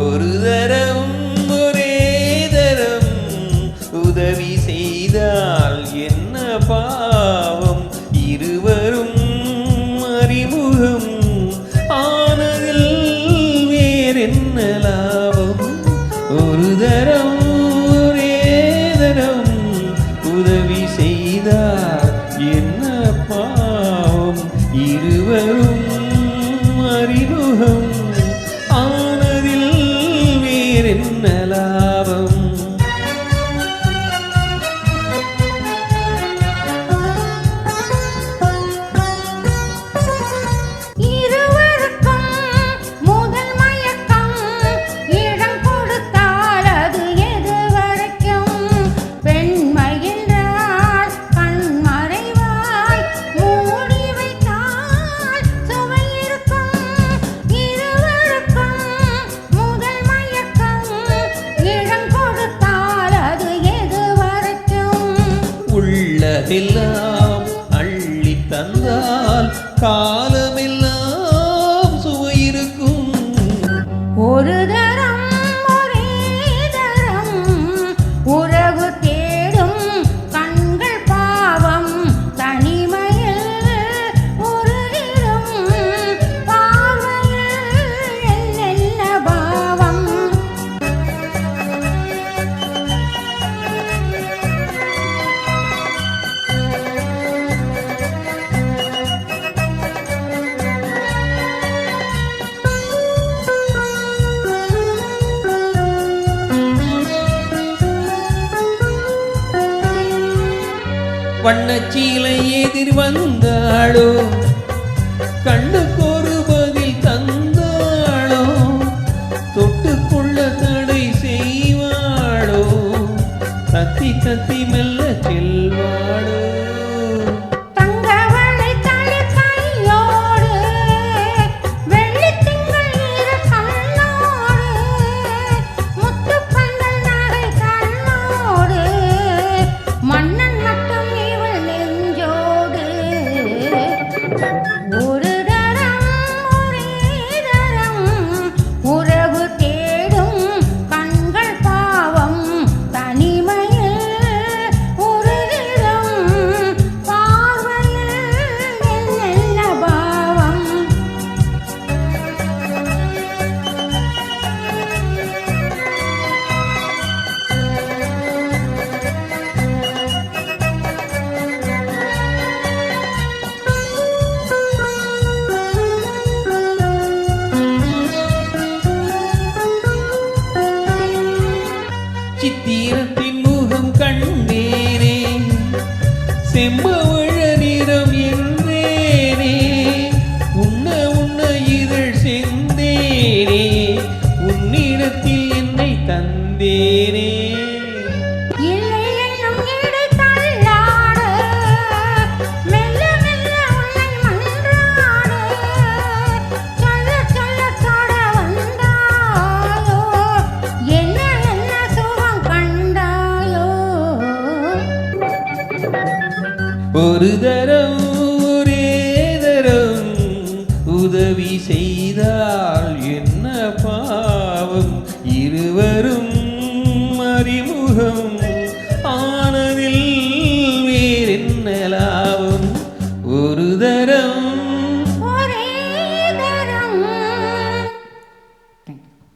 ஒரு தரம் ஒரே தரம் உதவி செய்தால் என்ன பாவம், இருவரும் அறிமுகம் ஆனதில் வேறென்ன லாபம். ஒரு தரம் ஒரே தரம் உதவி செய்தால் என்ன பாவம், இருவரும் அறிமுகம் ஆனதில் வேறென்ன லாபம். உள்ளதெல்லாம் அள்ளி தந்தால் காலமெல்லாம் சுவையிருக்கும். ஒரு தரம் ஒரே தரம் உறவு தேடும் கண்கள் பாவம், தனிமையில் ஒரு இடம் பார்வையில் என்னென்ன பாவம். வண்ணச்சீலை எதிர் வந்தாளோ, கண்ணுக்கொரு பதில் தந்தாளோ, தொட்டுக்கொள்ள தடை செய்வாளோ, தத்தி தத்தி மெல்ல செல்வாளோ. ஒரு தரம் ஒரே தரம் உறவு தேடும் கண்கள் பாவம், தனிமையில் ஒரு இடம் பார்வையில் என்னென்ன பாவம். சித்திரத்தின் முகம் கண்டேனே, செம்பவழ நிறம் என்றேனே, உண்ண உண்ண இதழ் செந்தேனே, உன்னிடத்தில் என்னை தந்தேனே. ஒரு தரம் ஒரே தரம் உதவி செய்தால் என்ன பாவம், இருவரும்